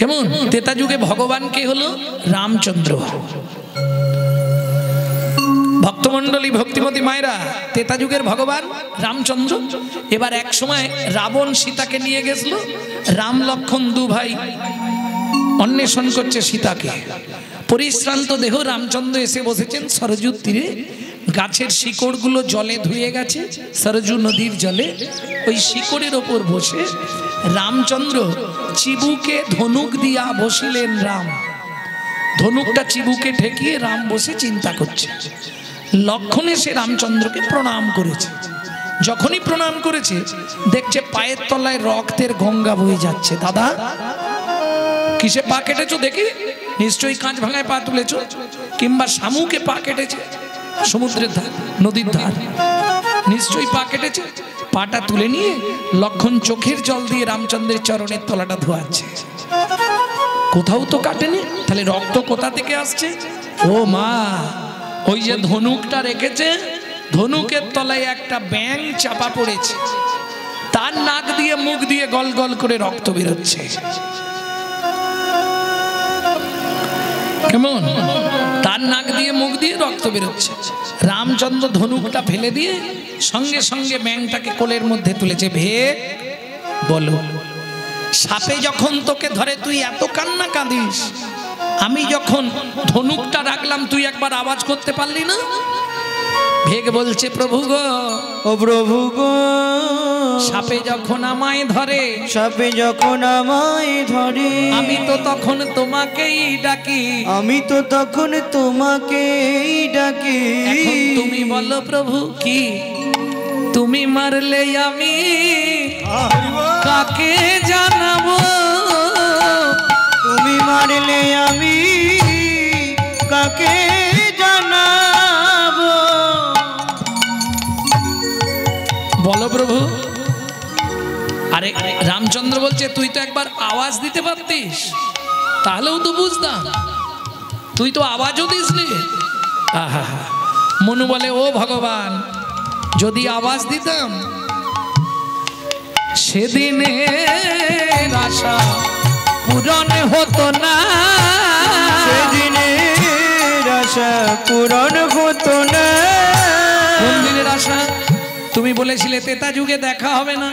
কেমন? ত্রেতা যুগে ভগবান কে হলো? রামচন্দ্র। ভক্তমন্ডলী, ভক্তিমতী মায়েরা, ত্রেতা যুগের ভগবান রামচন্দ্র। এবার এক সময় রাবণ সীতাকে নিয়ে গেছিল। রাম লক্ষণ দু ভাই অন্বেষণ করছে সীতাকে। পরিশ্রান্ত দেহ রামচন্দ্র এসে বসেছেন সরজুর তীরে। গাছের শিকড়গুলো জলে ধুয়ে গেছে, সরজু নদীর জলে। ওই শিকড়ের ওপর বসে রামচন্দ্র চিবুকে ধনুক দিয়া বসিলেন। রাম ধনুকটা চিবুকে ঠেকিয়ে রাম বসে চিন্তা করছে। লক্ষণ এসে রামচন্দ্রকে প্রণাম করেছে। যখনই প্রণাম করেছে দেখছে পায়ের তলায় রক্তের গঙ্গা বয়ে যাচ্ছে। দাদা, কিসে পা কেটেছো দেখি? নিশ্চয়ই কাঁচ ভাঙায় পা তুলেছো, কিংবা শামুকে পা কেটেছে, সমুদ্রের ধার, নদীর ধার, নিশ্চয়ই পা কেটেছে। পাটা তুলে নিয়ে লক্ষণ চোখের জল দিয়ে রামচন্দ্রের চরণের তলাটা ধোয়াচ্ছে। কোথাও তো কাটেনি, তাহলে রক্ত কোথা থেকে আসছে? ও মা, ওই যে ধনুকটা রেখেছে, ধনুকের তলায় একটা ব্যাঙ চাপা পড়েছে, তার নাক দিয়ে মুখ দিয়ে গল গল করে রক্ত বেরোচ্ছে। কেমন? তার নাক দিয়ে মুখ দিয়ে রক্ত বেরোচ্ছে। রামচন্দ্র ধনুকটা ফেলে দিয়ে সঙ্গে সঙ্গে ব্যাঙটাকে কোলের মধ্যে তুলেছে। ভেক, বলো, সাপে যখন তোকে ধরে তুই এত কান্না কাঁদিস, আমি যখন ধনুকটা রাখলাম তুই একবার আওয়াজ করতে পারলি না? ভেগ বলছে, প্রভু গো, ও প্রভু গো, সাপে যখন আমায় ধরে, সাপে যখন আমায় ধরে, আমি তো তখন তোমাকেই ডাকি, আমি তো তখন তোমাকেই ডাকি। এখন তুমি বলো প্রভু, কি তুমি মারলে আমি কাকে জানাবো? তুমি মারলে আমি কাকে জানাবো? বলো প্রভু। আরে রামচন্দ্র বলছে, তুই তো একবার আওয়াজ দিতে পারতিস, তাহলেও তো বুঝতাম। তুই তো আওয়াজও দিসনি। আহা, মনু বলে, ও ভগবান, যদি আওয়াজ দিতাম সেদিনের আশা পূরণ হতো না, সেদিনের আশা পূরণ হতো না। কোন দিনের আশা? তুমি বলেছিলে ত্রেতা যুগে দেখা হবে না।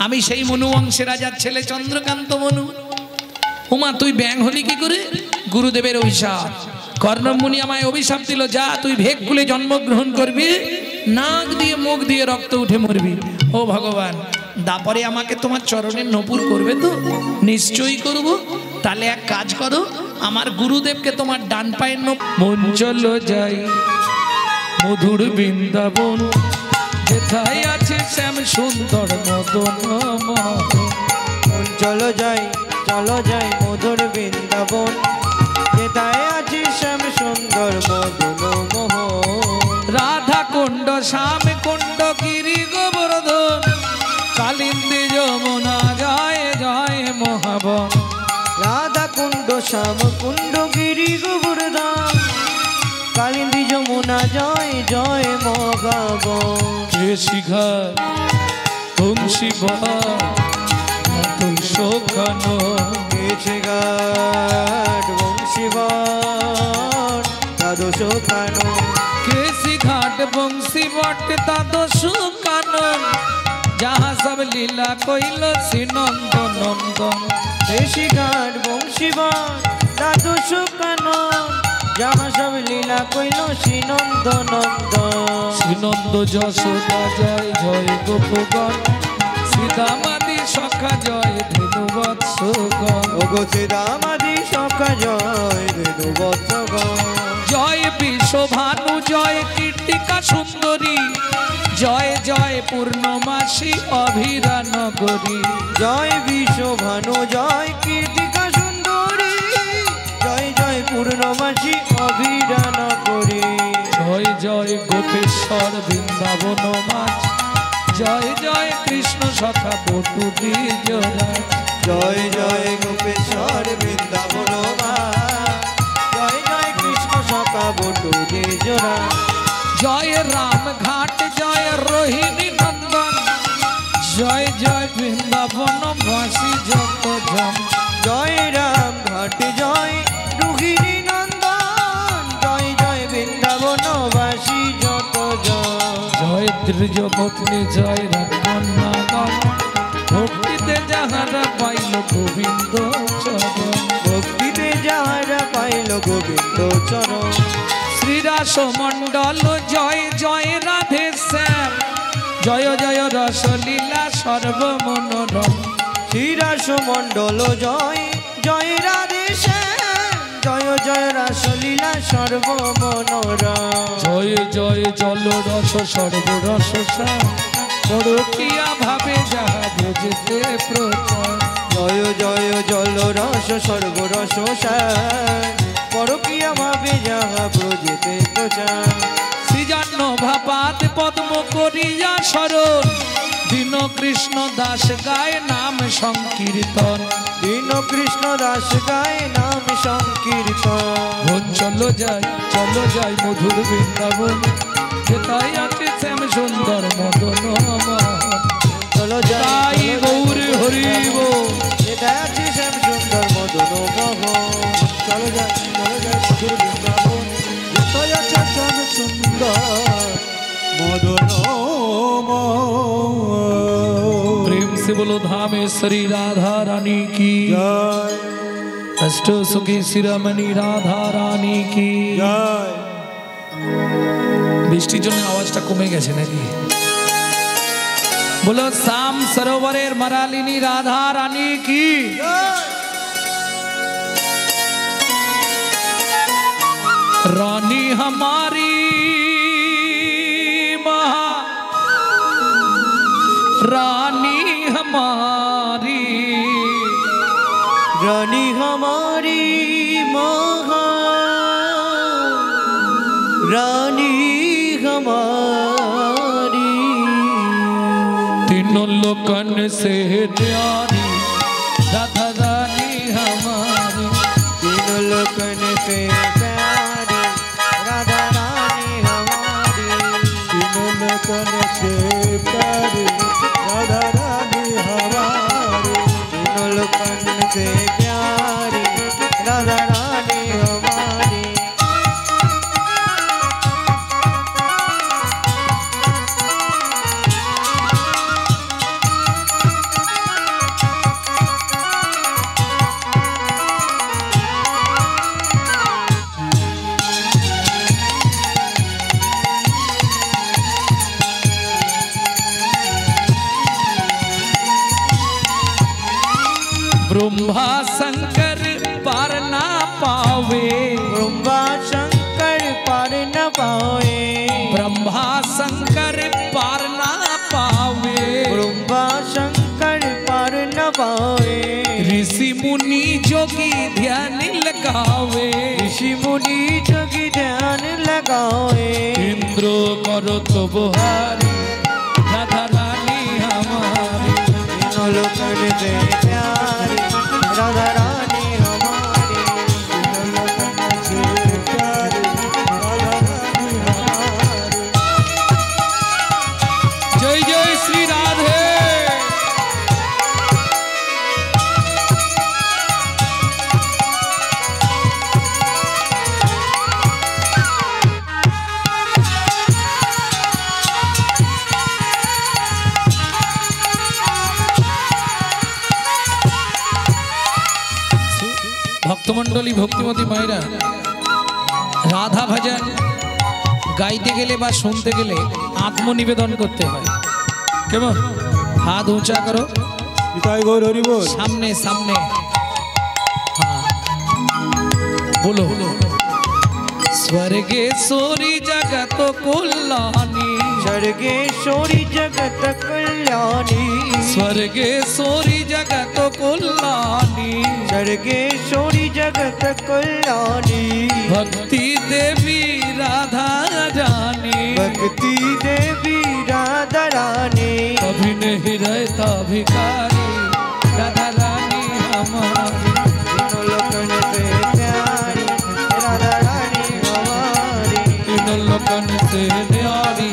আমি সেই মনু বংশের রাজার ছেলে চন্দ্রকান্ত মনু। উমা, তুই ব্যাং হলি কি করে? গুরুদেবের অভিশাপ। কর্ণমুনি আমায় অভিশাপ দিল, যা তুই ভেগ কুলে জন্মগ্রহণ করবি, নাক দিয়ে মুখ দিয়ে রক্ত উঠে মরবি। ও ভগবান, তারপরে আমাকে তোমার চরণের নপুর করবে তো? নিশ্চয়ই করব। তাহলে এক কাজ করো, আমার গুরুদেবকে তোমার ডান পায়ের মন চলো যাই মধুর বৃন্দাবন, যেথায় আছে শ্যাম সুন্দর মদন মোহন। মন চলো যাই, চলো যাই মধুর বৃন্দাবন, যেথায় আছে শ্যাম সুন্দর মদন মোহন। রাধা কুণ্ড, শ্যাম কুণ্ড, গিরি গোবর্ধন, কালিন্দী যমুনা, জয় জয় মহাবন। রাধা কুণ্ড, শ্যাম কুণ্ড, গিরি গোবর্ধন, কালিন্দী যমুনা, জয় জয় মহাবন। শিঘার বংশী তুই শোকানো, গেছে ঘাট বংশী দাদো শোকানো, কেসি ঘাট বংশী বট দাদো সুকানন, যাহা সব লীলা কইল শ্রীনন্দ নন্দন। দেশি ঘাট বংশী দাদো শোকানো, যাহা সব লীলা কইল শ্রীনন্দ নন্দন। শ্রীনন্দ যশোদা জয় জয় গোপগণ, শ্রীদামাদি সখা জয় ধেনু বৎসগণ। ওগো শ্রীদামাদি সখা জয় ধেনু বৎসগণ। জয় বিশ্বভানু, জয় কীর্তিকা সুন্দরী, জয় জয় পূর্ণমাসী অভিরা নগরী। জয় বিশ্বভানু, জয় কীর্তিকা সুন্দরী, জয় জয় পূর্ণমাসী অভিরা নগরী। জয় জয় গোপেশ্বর বৃন্দাবন মাঝ, জয় জয় কৃষ্ণ সখা বটু দ্বিজরা। জয় জয় গোপেশ্বর বৃন্দাবন মাঝ, জয় জয় কৃষ্ণ সখা বটু দ্বিজরা। জয় রাম ঘাট, জয় রোহিণী নন্দন, জয় জয় বৃন্দাবন বাসী যত জন। জয় রাম ত্রিজগতে জয় রাখন্নাগণ ভক্তিতে যাহারা পাইল গোবিন্দ চরণ ভক্তিতে যাহারা পাইল গোবিন্দ চরণ শ্রীরাস মণ্ডল জয় জয় রাধে শ্যাম জয় জয় রসলীলা সর্বমনোরম শ্রীরাস মণ্ডল জয় জয় রাধে শ্যাম জয় জয় রাসলীলা সর্বমনোরম জয় জয় জল রস সর্বরস শ্যাম পরকিয়া ভাবে যাহা ভজতে প্রচার জয় জয় জল রস সর্বরস শ্যাম পরকিয়া ভাবে যাহা ব্রজেতে প্রচার শ্রীজান্ন ভাপাত পদ্ম করিয়া শরণ দীন কৃষ্ণ দাস গায় নাম সংকীর্তন দীন কৃষ্ণ দাস গায় নাম সংকীর্তন চলো যাই মধুর বৃন্দাবন যেতাই আছে শ্যাম সুন্দর মদন চলো যাই গৌর হরিব এটাই আছে শ্যাম সুন্দর মদন মোহন চলো যাই মধুর বৃন্দাবন যেতাই আছে শ্যাম সুন্দর মদন प्रेम से बोलो धामेश्वरी राधा रानी की জয় अष्ट सुखी शिरोमणि राधा रानी की জয় বৃষ্টির জন্য আওয়াজটা কমে গেছে নাকি বলো শ্যাম সরোবরের মারালিনী রাধা রানী কি रानी हमारी महा रानी हमारी रानी हमारी महा रानी हमारी तीनों लोकन से न्यारी राधा रानी हमारी तीनों लोकन से प्यारी राधा रानी हमारी तीनों लोकन से प्यारी राधा रानी हमारी तीनों लोकन से प्यारी राधा रानी हमारी ब्रह्मा शंकर पार ना पावे ब्रह्मा शंकर पार न पावे ब्रह्मा शंकर पार ना पावे ब्रह्मा शंकर पार न पावे ऋषि मुनि जोगी ध्यान लगावे ऋषि मुनि जोगी ध्यान लगावे इंद्र करो तो बुहारी राधा रानी हमारी तीनों लोकन से प्यारी राधा रानी हमारी तीनों लोकन से प्यारी राधा रानी हमारी जय जय श्री राधे ভক্তমণ্ডলী ভক্তিমতী মায়েরা রাধা ভজন গাইতে গেলে বা শুনতে গেলে আত্মনিবেদন করতে হয় কেমন হাত উঁচা করো নিতাই গৌর হরি বল সামনে সামনে हाँ बोलो स्वर्गेश्वरी जगत कल्याणी स्वर्गेश्वरी जगत कल्याणी स्वर्गेश्वरी जगत कल्याणी स्वर्गेश्वरी जगत कल्याणी भक्ति देवी राधा रानी भक्ति देवी राधा रानी कभी नहीं रहता भिखारी राधा रानी हमारी तीनों लोकन से प्यारी राधा रानी हमारी तीनों लोकन से न्यारी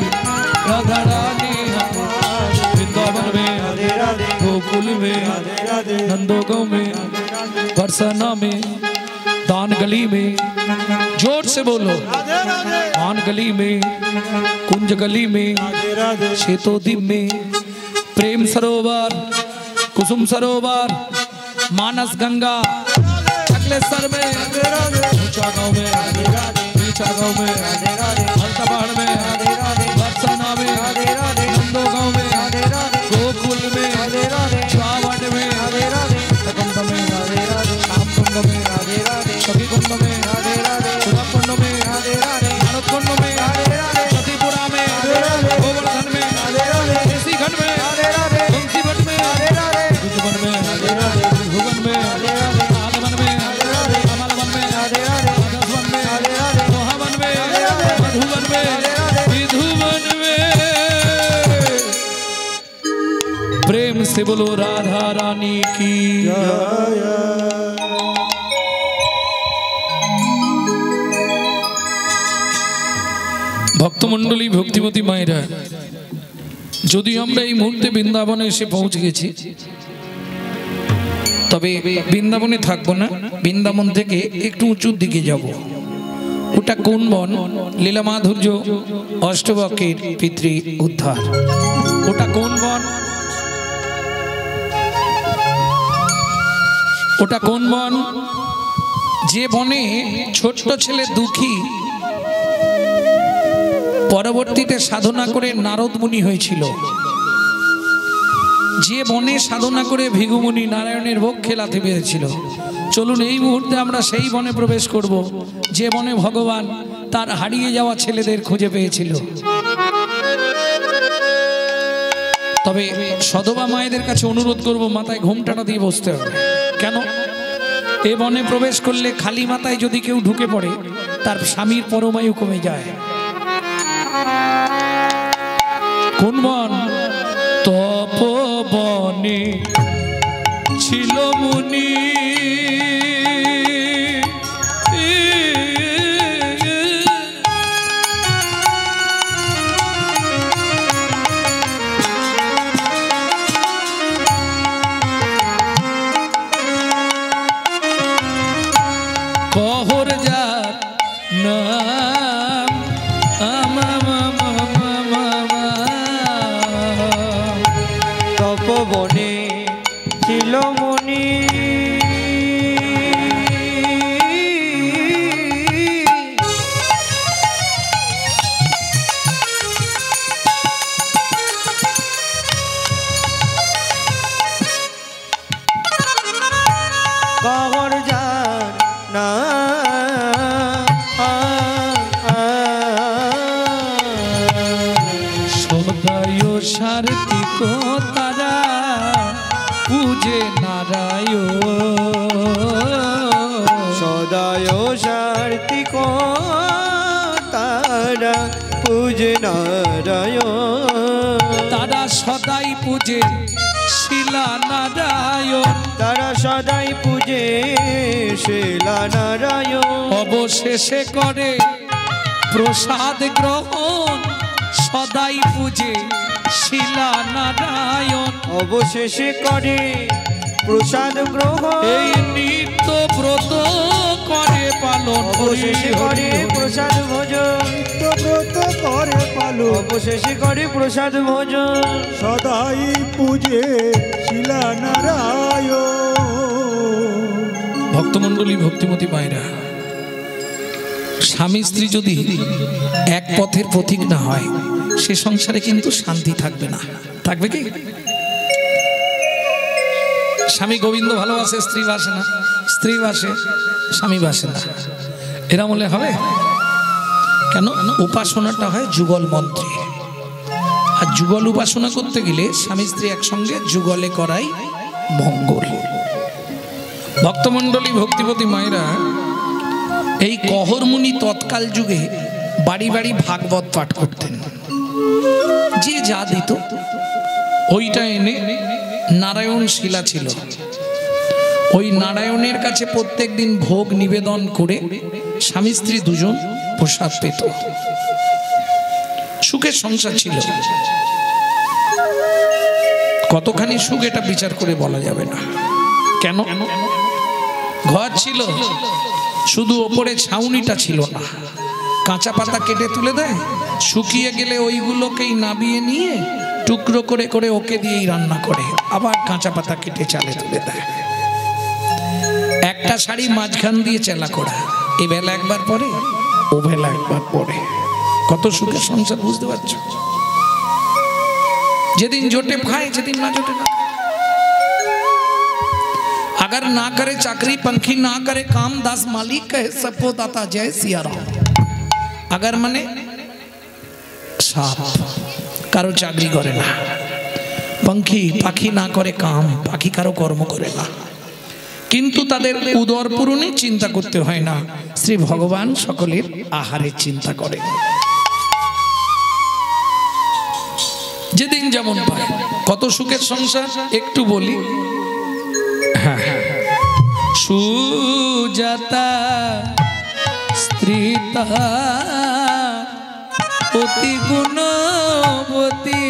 राधा रानी हमारी वृंदावन में राधे राधे गोकुल में राधे राधे नंदोगांव में बरसाना में दान गली में जोर से बोलो राधे राधे पान गली में, कुंज गली में, श्वेतोदीप में, प्रेम सरोवर, कुसुम सरोवर, मानस गंगा, अगलेसर में, ऊंचा गांव में, नीचा गांव में, हल्का पहाड़ में, बरसाना में, नंदो गांव में, गोकुल में, श्रावण में, कुंड में, श्याम कुंड में, सखी कुंड में, सुधा कुंड में, भारत कुंड में, सतीपुरा में, गोवर्धन में, देसी घट में, तुलसी भट में, भुवन में, भुवन में, आगमन में, कमलवन में, आकाशवन में, मोहवन में, मधुवन में, विधुवन में। प्रेम से बोलो राधा रानी की। ভক্তমণ্ডলী ভক্তিমতী মায়েরা, যদি আমরা এই মুহূর্তে বৃন্দাবনে এসে পৌঁছে গেছি, তবে বৃন্দাবনে থাকবো না, বৃন্দাবন থেকে একটু উঁচুর দিকে যাব। ওটা কোন বন? লীলা মাধুর্য অষ্টবকের পিতৃ উদ্ধার। ওটা কোন বন? ওটা কোন বন? যে বনে ছোট্ট ছেলে দুঃখী পরবর্তীতে সাধনা করে নারদ মুনি হয়েছিল, যে বনে সাধনা করে ভৃগুমুনি নারায়ণের ভোগ খেলাতে পেরেছিল। চলুন এই মুহূর্তে আমরা সেই বনে প্রবেশ করব, যে বনে ভগবান তার হারিয়ে যাওয়া ছেলেদের খুঁজে পেয়েছিল। তবে সধবা মায়েদের কাছে অনুরোধ করব, মাথায় ঘোমটাটা দিয়ে বসতে হবে। কেন? এ বনে প্রবেশ করলে খালি মাথায় যদি কেউ ঢুকে পড়ে, তার স্বামীর পরমায়ু কমে যায়। কোন বন? তপবনে ছিল মুনি, কহর যার নাম তপবনে ছিল মুনি, কহর যার নাম সদায় সার্থিক তারা পূজে নারায়ণ, সদায় সার্থিক তারা পূজে নারায়ণ, তারা সদাই পূজে শিলা নারায়ণ, তারা সদাই পূজে শিলা নারায়ণ, অবশেষে করে প্রসাদ গ্রহণ, সদাই পূজে শিলা নারায়ণ, অবশেষে করে প্রসাদ গ্রহণ, এই নিত্য ব্রত করে পালন, অবশেষে করে প্রসাদ ভোজন, ব্রত করে পালন, অবশেষে করে প্রসাদ ভোজন, সদাই পূজে শিলা নারায়ণ। ভক্তমণ্ডলী ভক্তিমতী মায়েরা, স্বামী স্ত্রী যদি এক পথের পথিক না হয়, সে সংসারে কিন্তু শান্তি থাকবে না। থাকবে কি? স্বামী গোবিন্দ ভালোবাসে, স্ত্রী বাসে না, স্ত্রী বাসে, স্বামী বাসে না, এরা বলে হবে কেন? উপাসনাটা হয় যুগল মন্ত্রে, আর যুগল উপাসনা করতে গেলে স্বামী স্ত্রী একসঙ্গে যুগলে করাই মঙ্গল। ভক্তমণ্ডলী ভক্তিপতী মায়েরা, এই কহরমুনি তৎকাল যুগে বাড়ি বাড়ি ভাগবত পাঠ করতেন। যে যা দিত ওইটা এনে নারায়ণ শিলা ছিল, ওই নারায়ণের কাছে প্রত্যেক দিন ভোগ নিবেদন করে স্বামী স্ত্রী দুজন প্রসাদ পেত। সুখের সংসার ছিল। কতখানি সুখ এটা বিচার করে বলা যাবে না। কেন? ঘর ছিল, শুধু ওপরে ছাউনিটা ছিল না, কাঁচা পাতা কেটে তুলে দেয়, শুকিয়ে গেলে ওইগুলোকেই নাবিয়ে নিয়ে টুকরো করে করে ওকে দিয়েই রান্না করে, আবার কাঁচা পাতা কেটে চালে তুলে দেয়। একটা শাড়ি মাঝখান দিয়ে চেলা করা, এ বেলা একবার পরে, ও বেলা একবার পরে। কত সুখের সংসার, বুঝতে পারছো? যেদিন জোটে খায়, যেদিন না জোটে না। अगर ना करे चाकरी पंखी ना करे काम, दास मालिक कहे सबको दाता जय सिया राम। अगर माने साप कारो चाकरी करे ना, पंखी पाखी ना करे काम, पाखी कारो कर्म करे ना, किन्तु तादेर उदर पूरणे चिंता करते হয় না, श्री भगवान सकलेर आहारेर चिंता करे। যেদিন যেমন পায়, কত সুখের সংসার একটু বলি। সুজাতা স্ত্রীতা অতি গুণবতী,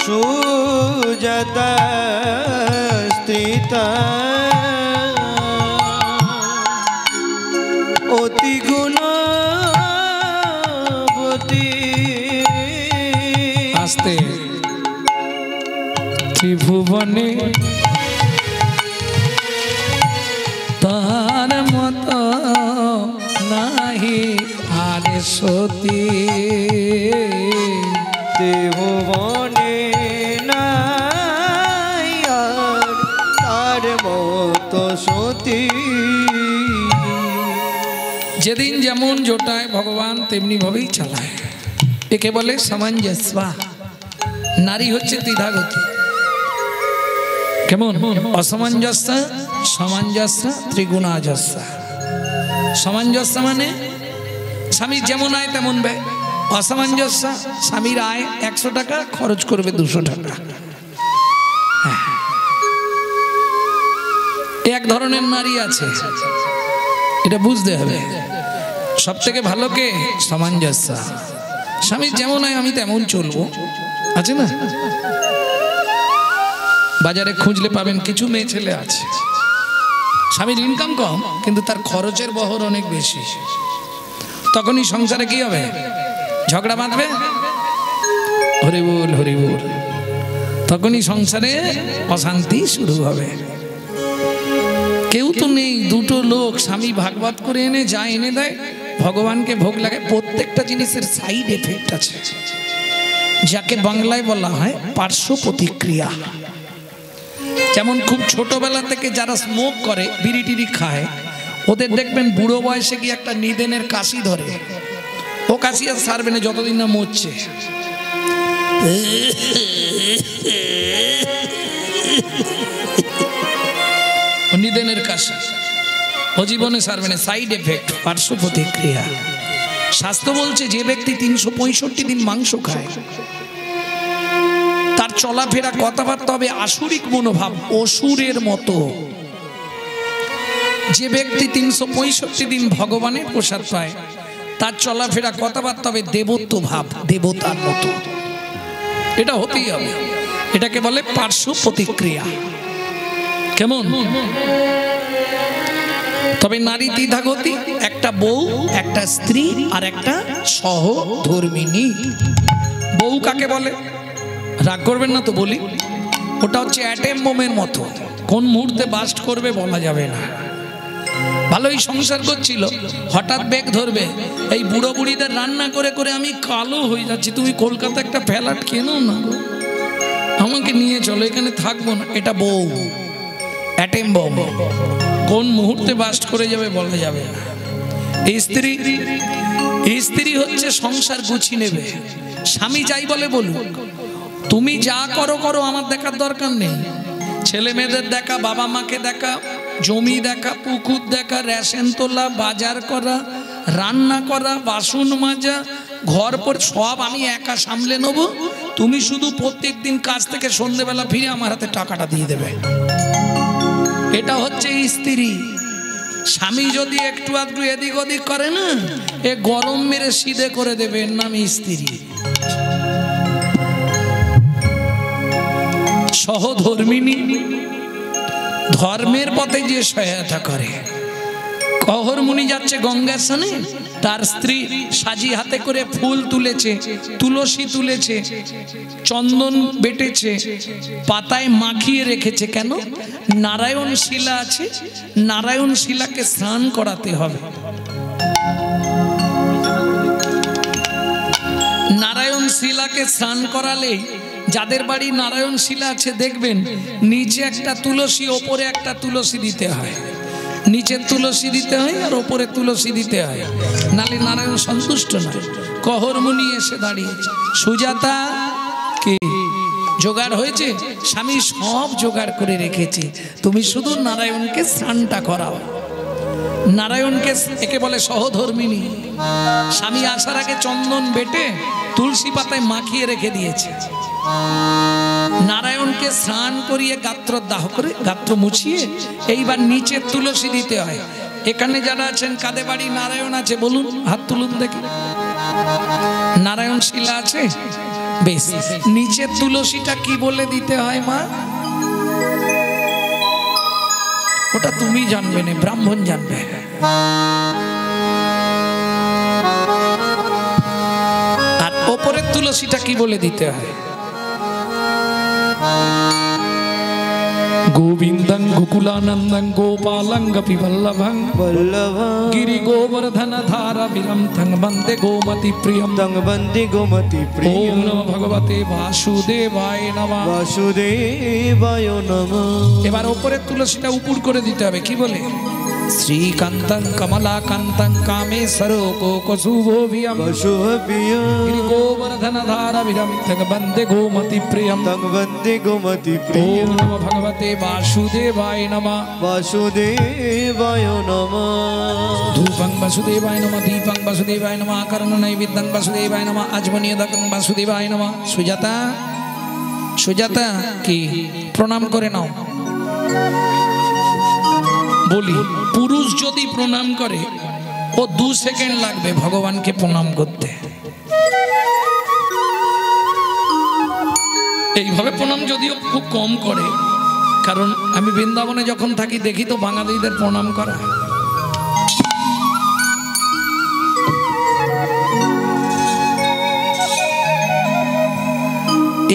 সুজাতা স্ত্রীতা অতি গুণবতী। আস্তে ত্রিভুবনে তার মতো নাহি আর সতী, ত্রিভুবনে নাই আর তার মতো সতী। যেদিন যেমন জোটায় ভগবান তেমনি ভাবেই চালায়, একে বলে সামঞ্জস্য। নারী হচ্ছে দ্বিধাগতি। কেমন? অসামঞ্জস্য, সামঞ্জস্য, ত্রিগুণাজস্য। সামঞ্জস্য মানে স্বামীর যেমন আয় তেমন ব্যয়। অসামঞ্জস্য, স্বামীর আয় 100 টাকা, খরচ করবে 200 টাকা। এক ধরনের নারী আছে, এটা বুঝতে হবে। সব থেকে ভালো কে? সামঞ্জস্য। স্বামীর যেমন আয় আমি তেমন চলবো, আছে না? বাজারে খুঁজলে পাবেন কিছু মেয়ে ছেলে আছে, স্বামীর ইনকাম কম কিন্তু তার খরচের বহর অনেক বেশি। তখনই সংসারে কি হবে? ঝগড়া বাঁধবে, হরি বল হরি বল। তখনই সংসারে অশান্তি শুরু হবে। কেউ তো নেই, দুটো লোক, স্বামী ভাগবত করে এনে যা এনে দেয়, ভগবানকে ভোগ লাগে। প্রত্যেকটা জিনিসের সাইড এফেক্ট আছে, যাকে বাংলায় বলা হয় পার্শ্ব প্রতিক্রিয়া। যেমন খুব ছোটবেলা থেকে যারা স্মোক করে, বিড়ি টিড়ি খায়, ওদের দেখবেন বুড়ো বয়সে গিয়ে একটা নিদেনের কাশি ধরে। ও কাশি আর সারবে না যতদিন না মরছে। নিদেনের কাশি ও জীবনে সারবে না। সাইড এফেক্ট, পার্শ্ব প্রতিক্রিয়া। শাস্ত্র বলছে যে ব্যক্তি 365 দিন মাংস খায়, তার চলাফেরা কথাবার্তা হবে আসুরিক মনোভাব, অসুরের মতো। যে ব্যক্তি 365 দিন ভগবানের প্রসাদ পায়, তার চলাফেরা কথাবার্তা হবে দেবত্ব ভাব, দেবতার মতো। এটা হতেই হবে। এটাকে বলে পার্শ্ব প্রতিক্রিয়া। কেমন? তবে নারী দ্বিধাগতি, একটা বউ, একটা স্ত্রী আর একটা সহধর্মিণী। বউ কাকে বলে? রাগ করবেন না তো বলি। ওটা হচ্ছে অ্যাটেম বোমের মতো, কোন মুহূর্তে বাস্ট করবে বলা যাবে না। ভালোই সংসার করছিল, হঠাৎ বেগ ধরবে। এই বুড়ো বুড়িদের রান্না করে করে আমি কালো হয়ে যাচ্ছি, তুমি কলকাতা একটা ফ্ল্যাট কেনো না গো, আমাকে নিয়ে চলো, এখানে থাকবো না। এটা বউ, অ্যাটেম বোম, কোন মুহূর্তে বাস্ট করে যাবে বলা যাবে না। স্ত্রী, স্ত্রী হচ্ছে সংসার গুছিয়ে নেবে। স্বামী যাই বলে বলুক, তুমি যা করো করো, আমার দেখার দরকার নেই। ছেলে মেয়েদের দেখা, বাবা মাকে দেখা, জমি দেখা, পুকুর দেখা, রেশন তোলা, বাজার করা, রান্না করা, বাসন মাজা, ঘর পর সব আমি একা সামলে নেব। তুমি শুধু প্রত্যেক দিন কাজ থেকে সন্ধ্যেবেলা ফিরে আমার হাতে টাকাটা দিয়ে দেবে। এটা হচ্ছে স্ত্রী। স্বামী যদি একটু আধটু এদিক ওদিক করে না, এ গরম মেরে সিধে করে দেবে, এর নাম স্ত্রী। সহধর্মিণী, ধর্মের পথে যে সহায়তা করে। কহর মুনি যাচ্ছে গঙ্গার স্নানে, তার স্ত্রী সাজি হাতে করে ফুল তুলেছে, তুলসী তুলেছে, চন্দন বেটেছে, পাতায় মাখিয়ে রেখেছে। কেন? নারায়ণ শিলা আছে, নারায়ণ শিলাকে স্নান করাতে হবে। নারায়ণ শিলাকে স্নান করালে, যাদের বাড়ি নারায়ণ শিলা আছে দেখবেন নিচে একটা তুলসী, ওপরে একটা তুলসী দিতে হয়। নিচে তুলসী দিতে হয় আর ওপরে তুলসী দিতে হয়, নালে নারায়ণ সন্তুষ্ট নয়। কহর মুনি এসে দাঁড়িয়েছে। সুজাতা কি জোগাড় হয়েছে? স্বামী সব জোগাড় করে রেখেছে, তুমি শুধু নারায়ণকে স্নানটা করাও। নারায়ণকে, একে বলে সহধর্মিনী। স্বামী আসার আগে চন্দন বেটে তুলসী পাতায় মাখিয়ে রেখে দিয়েছে। নারায়ণকে স্নান করিয়ে গাত্র দাহ করে, গাত্র মুছিয়ে এইবার নিচে তুলসী দিতে হয়। এখানে যারা আছেন কাদের বাড়ি নারায়ণ আছে বলুন, হাত তুলুন দেখি। নারায়ণ শিলা আছে? বেশ, নিচে তুলসীটা কি বলে দিতে হয় মা? ওটা তুমি জানবে না, ব্রাহ্মণ জানবে। আর ওপরের তুলসীটা কি বলে দিতে হয়? গোবিন্দং গোকুলানন্দং গোপালং গোপী বল্লভং গিরি গোবর্ধন ধারা বিরমথং বন্দে গোমতি প্রিয়ম বন্দে গোমতি প্রিয়ম। ওম নমঃ ভগবতে বাসুদেবায় নমঃ। বাসুদেবায় নমঃ। এবার ওপরের তুলসীটা উপর করে দিতে হবে, কি বলে? শ্রীকান্তং কমলাকান্তং কামেশ্বরো কোকশুভোভিয়ম গিরি গোবর্ধন ধারা বিরমথং বন্দে গোমতি প্রিয়ম বন্দে গোমতি প্রিয়ম। ওম নমঃ ভগবতে বাসুদেবায় নমঃ। বাসুদেবায় নমঃ। ধূপং বাসুদেবায় নমঃ, দীপং বাসুদেবায় নমঃ, আকর্ণ নৈবেদ্যং বাসুদেবায় নমঃ, আজমনীয়দকং বাসুদেবায় নমঃ। সুজাতা, সুজাতা কি প্রণাম করে নাও। বলি, পুরুষ যদি প্রণাম করে ও 2 সেকেন্ড লাগবে ভগবানকে প্রণাম করতে। এইভাবে প্রণাম যদিও খুব কম করে, কারণ আমি বৃন্দাবনে যখন থাকি দেখি তো বাঙালিদের প্রণাম করা।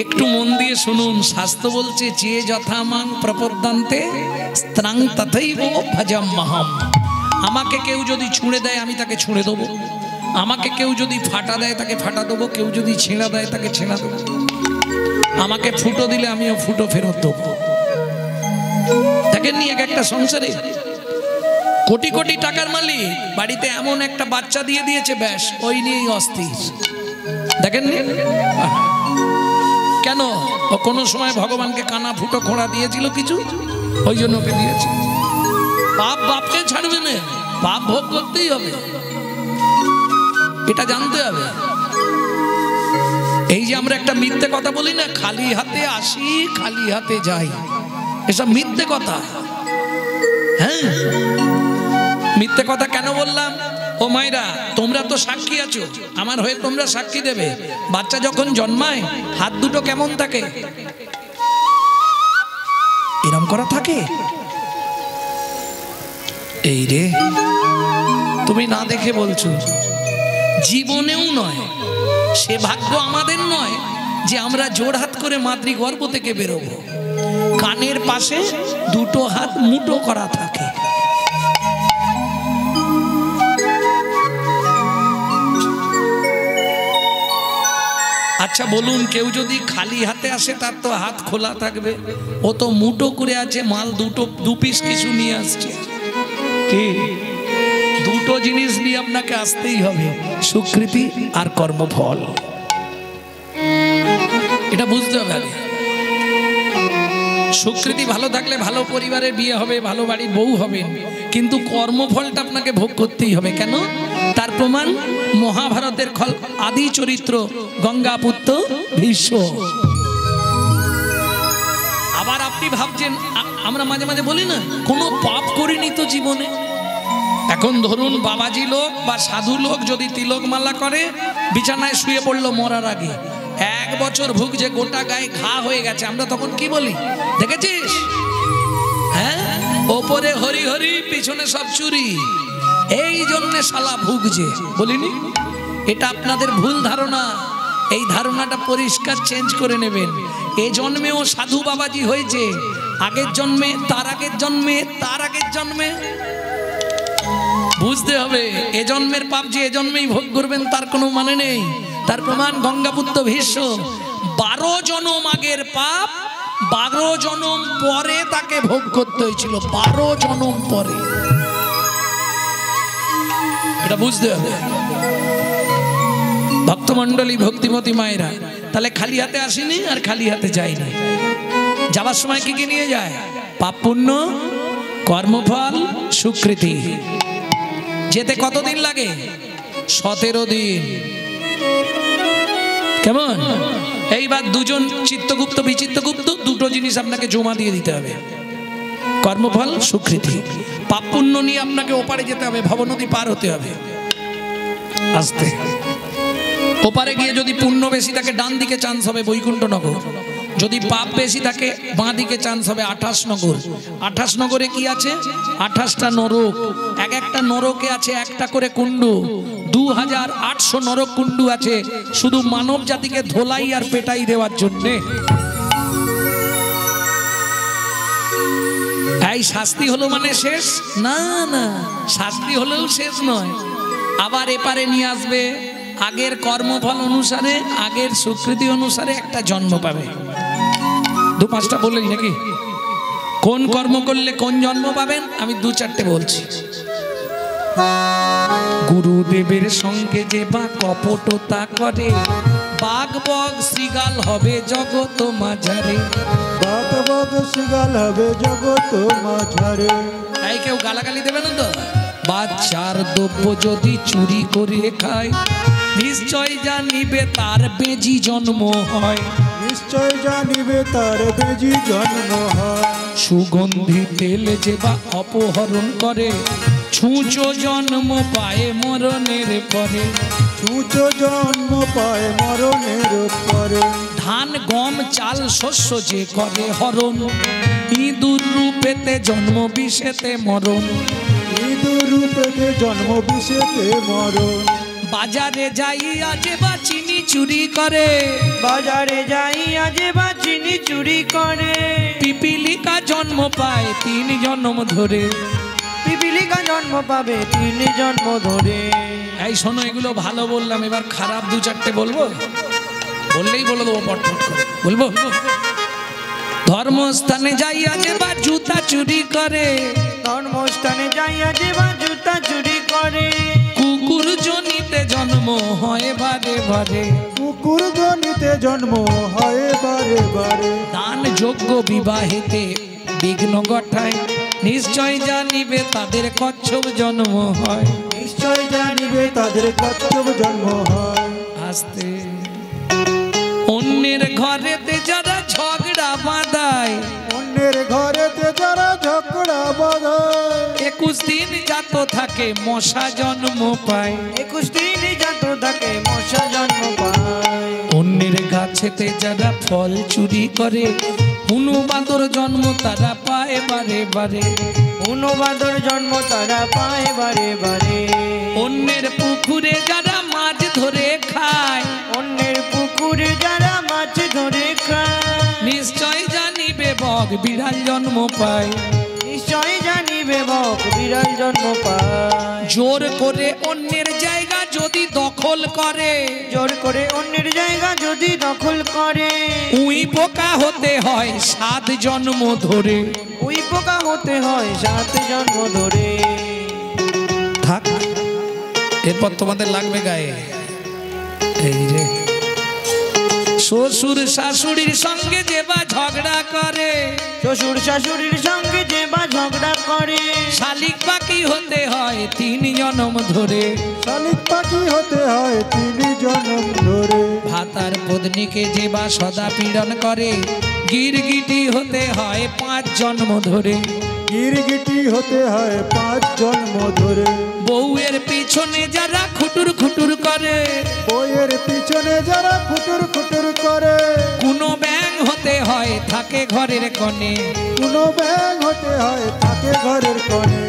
একটু মন দিয়ে শুনুন, শাস্ত্র বলছে যে যথা মাং প্রপদ্যন্তে স্ত্রাং তথৈব ভজম্মহম। আমাকে কেউ যদি ছুঁড়ে দেয় আমি তাকে ছুঁড়ে দেবো, আমাকে কেউ যদি ফাটা দেয় তাকে ফাটা দেবো, কেউ যদি ছেঁড়া দেয় তাকে ছেঁড়া দেবো, আমাকে ফুটো দিলে আমিও ফুটো ফেরত দেবো। দেখেননি এক একটা সংসারে কোটি কোটি টাকার মালিক বাড়িতে এমন একটা বাচ্চা দিয়ে দিয়েছে, ব্যাস ওই নিয়েই অস্থির। দেখেননি কেন? ও কোনো সময় ভগবানকে কানা ফুটো খোঁড়া দিয়েছিল কিছু, ওই জন্য ওকে দিয়েছে। পাপ বাপকে ছাড়বে না, পাপ ভোগ করতেই হবে, এটা জানতে হবে। এই যে আমরা একটা মিথ্যে কথা বলি না, খালি হাতে আসি খালি হাতে যাই, এসব মিথ্যে কথা। হ্যাঁ, মিথ্যে কথা কেন বললাম? ও মায়েরা, তোমরা তো সাক্ষী আছো, আমার হয়ে তোমরা সাক্ষী দেবে। বাচ্চা যখন জন্মায় হাত দুটো কেমন থাকে? এরম করা থাকে। এই রে, তুমি না দেখে বলছো। জীবনেও নয়, সে ভাগ্য আমাদের নয় যে আমরা জোড় হাত করে মাতৃগর্ভ থেকে বেরোবো। কানের পাশে দুটো হাত মুঠো করা থাকে। আচ্ছা বলুন, কেউ যদি খালি হাতে আসে তার তো হাত খোলা থাকবে, ও তো মুঠো করে আছে, মাল দু পিস কিছু নিয়ে আসছে। কি দুটো জিনিস নিয়ে আপনাকে আসতেই হবে, স্বীকৃতি আর কর্মফল। এটা বুঝতে হবে আগে। স্বীকৃতি ভালো থাকলে ভালো পরিবারের বিয়ে হবে, ভালো বাড়ির বউ হবে, কিন্তু কর্মফলটা আপনাকে ভোগ করতেই হবে। কেন? তার প্রমাণ মহাভারতের আদি চরিত্র গঙ্গাপুত্র ভীষ্ম। আবার আপনি ভাবছেন, আমরা মাঝে মাঝে বলি না কোনো পাপ করিনি তো জীবনে। এখন ধরুন বাবাজি লোক বা সাধু লোক যদি তিলক মালা করে, বিছানায় শুয়ে পড়লো মরার আগে, 1 বছর ভুগছে, গোটা গায়ে ঘা হয়ে গেছে, আমরা তখন কি বলি? দেখেছিস? হ্যাঁ, ওপরে হরি হরি, পিছনে সব চুরি। এই জন্যে শালা ভুগছে, বলিনি? এটা আপনাদের ভুল ধারণা। এই ধারণাটা পরিষ্কার চেঞ্জ করে নেবেন। এ জন্মেও সাধু বাবাজি হয়েছে, আগের জন্মে, তার আগের জন্মে, তার আগের জন্মে। বুঝতে হবে, এ জন্মের পাপ যে এ জন্মেই ভোগ করবেন তার কোনো মানে নেই। তার প্রমাণ গঙ্গাপুত্র ভীষ্ম। 12 জনম আগের পাপ 12 জনম পরে তাকে ভোগ করতে হয়েছিল, 12 জনম পরে। এটা বুঝতে হবে ভক্তমণ্ডলী, ভক্তিমতী মায়েরা। তাহলে খালি হাতে আসিনি আর খালি হাতে যাইনি। যাবার সময় কি কি নিয়ে যায়? পাপ পুণ্য, কর্মফল, সুকৃতি। যেতে কতদিন লাগে? 17 দিন। কেমন? এইবার দুজন চিত্তগুপ্ত বিচিত্রগুপ্ত, দুটো জিনিস আপনাকে জমা দিয়ে দিতে হবে, কর্মফল, সুকৃতি। পাপ পুণ্য নিয়ে আপনাকে ওপারে যেতে হবে, ভবনদী পার হতে হবে। আসতে ওপারে গিয়ে যদি পুণ্য বেশি থাকে ডান দিকে চান্স হবে বৈকুণ্ঠনগর, যদি পাপ বেশি থাকে বাঁ দিকে চান্স হবে 28 নগর। 28 নগরে কি আছে? 28টা নরক। এক একটা নরকে আছে একটা করে কুণ্ডু। 2800 নরক কুণ্ডু আছে শুধু মানব জাতিকে ধোলাই আর পেটাই দেওয়ার জন্যে। এই শাস্তি হলো মানে শেষ? না না, শাস্তি হলেও শেষ নয়। আবার এপারে নিয়ে আসবে, আগের কর্মফল অনুসারে, আগের সুকৃতি অনুসারে একটা জন্ম পাবে। 2-5টা বললেন নাকি? কোন কর্ম করলে কোন জন্ম পাবেন আমি 2-4টে বলছি। গুরুদেবের সঙ্গে যে বা কপটতা করে, বাঘ বগ শ্রীগাল হবে জগত মাঝারে। বাঘ বগ শ্রীগাল হবে জগত মাঝারে। তাই কেউ গালাগালি দেবে না তো? বাচ্চার দ্রব্য যদি চুরি করে খায়, নিশ্চয় জানিবে তার বেজি জন্ম হয়। নিশ্চয় জানিবে তার বেজি জন্ম হয়। সুগন্ধি তেল যে বা অপহরণ করে, ছুঁচো জন্ম পায় মরণের পরে। ছুঁচো জন্ম পায় মরণের পরে। ধান গম চাল শস্য যে করে হরণ, ইঁদুর রূপেতে জন্ম বিষেতে মরণ। ইঁদুর রূপেতে জন্ম বিষেতে মরণ। বাজারে যাইয়া যে বা চিনি চুরি করে, বাজারে যাইয়া যে বা চিনি চুরি করে। পিপিলিকা জন্ম পায় 3 জন্ম ধরে। পিপিলিকা জন্ম পাবে 3 জন্ম ধরে। এই শোনো, এগুলো ভালো বললাম, এবার খারাপ 2-4টে বলবো, বললেই বলে দেবো পটপট করে। বলবো, ধর্মস্থানে যাইয়া যে বা জুতা চুরি করে। ধর্মস্থানে যাইয়া যে বা জুতা চুরি করে। কুকুর জনিতে জন্ম হয় বারে বারে। কুকুর জনিতে জন্ম হয় বারে বারে। দান যোগ্য বিবাহেতে বিঘ্ন ঘটায়, নিশ্চয় জানিবে তাদের কচ্ছপ জন্ম হয়। নিশ্চয় জানিবে তাদের কচ্ছপ জন্ম হয়। আসতে অন্যের ঘরেতে যারা ঝগড়া বাঁধায়, অন্যের ঘরেতে যারা ঝগড়া বাঁধায়। 21 দিন জাত থাকে মশা জন্ম পায়। 21 দিন জাত থাকে মশা জন্ম পায়। অন্যের গাছেতে যারা ফল চুরি করে, হুনুবাদর জন্ম তারা পায় বারে বারে। হুনুবাদর জন্ম তারা পায় বারে বারে। অন্যের পুকুরে যারা মাছ ধরে খায়, অন্যের পুকুরে যারা মাছ ধরে খায়। নিশ্চয় জানিবে বক বিড়াল জন্ম পায়। নিশ্চয় জানিবে বক বিড়াল জন্ম পায়। জোর করে অন্যের জায়গা যদি দখল করে, জোর করে অন্যের জায়গা যদি দখল করে। উই পোকা হতে হয় 7 জন্ম ধরে। উই পোকা হতে হয় 7 জন্ম ধরে। থাক, এরপর তোমাদের লাগবে গায়ে। এই যে শ্বশুর শাশুড়ির সঙ্গে যে বা ঝগড়া করে, শ্বশুর শাশুড়ির সঙ্গে যে বা ঝগড়া করে। শালিক পাখি হতে হয় 3 জন্ম ধরে। শালিক পাখি হতে হয় 3 জন্ম ধরে। ভাতার পত্নীকে যে বা সদা পীড়ন করে, গিরগিটি হতে হয় 5 জন্ম ধরে। গিরগিটি হতে হয় 5 জন্ম ধরে। বউয়ের পিছনে যারা খুটুর খুটুর করে, বইয়ের পিছনে যারা খুটুর খুটুর করে। কোনো ব্যাং হতে হয় হয় থাকে ঘরের কোণে, কোনো ব্যাং হতে হয় থাকে ঘরের কোণে।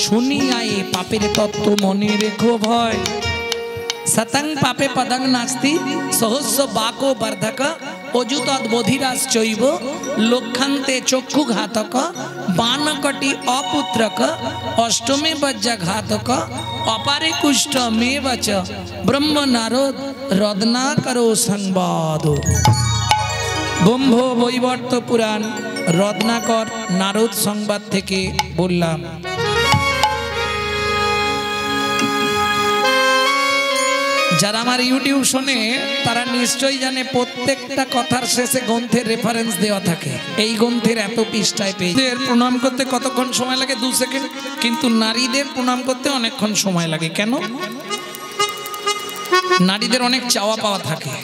শুনিয়া এ পাপের তত্ত্ব মনে রেখো ভয়। সতং পাপে পদং নাস্তি সহস্র বাকো বর্ধক, অযুতৎ বধিরাশ্চৈব লক্ষান্তে চক্ষু ঘাতক, বানকটি অপুত্রক অষ্টমে বজ্রঘাতক, অপারে কুষ্ঠ মে বচ ব্রহ্ম নারদ রদনা করো সংবাদ। ব্রহ্ম বৈবর্ত পুরাণ রত্নাকর নারদ সংবাদ থেকে বললাম। যারা আমার ইউটিউব শোনে তারা নিশ্চয়ই জানে প্রত্যেকটা কথার শেষে গ্রন্থের রেফারেন্স দেওয়া থাকে। এই গ্রন্থের এত পৃষ্ঠায় পেজের প্রণাম করতে কতক্ষণ সময় লাগে? 2 সেকেন্ড। কিন্তু নারীদের প্রণাম করতে অনেকক্ষণ সময় লাগে। কেন? নারীদের অনেক চাওয়া পাওয়া থাকে।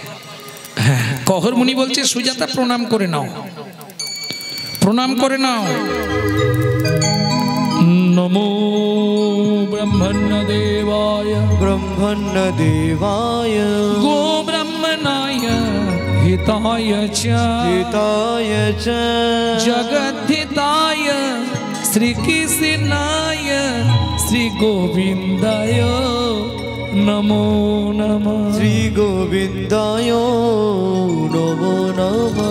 কহর মুনি বলছে সুজাতা প্রণাম করে নাও, প্রণাম করে নাও। নমো ব্রহ্মণ্য দেবায় ব্রহ্মণ্য দেবায় গো ব্রহ্মণায় হিতায় চ হিতায় চ জগদ্ধিতায় শ্রীকৃষ্ণায় শ্রী গোবিন্দায় নমো নমঃ। শ্রী গোবিন্দায় নমো নমঃ।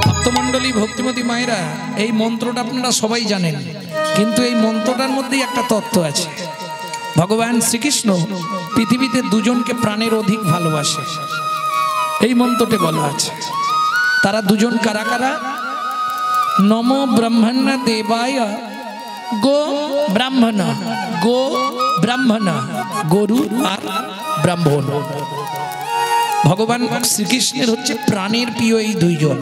ভক্তমণ্ডলী ভক্তিমতী মায়েরা, এই মন্ত্রটা আপনারা সবাই জানেন, কিন্তু এই মন্ত্রটার মধ্যেই একটা তত্ত্ব আছে। ভগবান শ্রীকৃষ্ণ পৃথিবীতে দুজনকে প্রাণের অধিক ভালোবাসে, এই মন্ত্রটি বলা আছে। তারা দুজন কারা কারা? নমো ব্রহ্মণ্য দেবায় গো ব্রাহ্মণ, গো ব্রাহ্মণ, গরু আর ব্রাহ্মণ। ভগবান শ্রীকৃষ্ণের হচ্ছে প্রাণের প্রিয় এই দুইজন।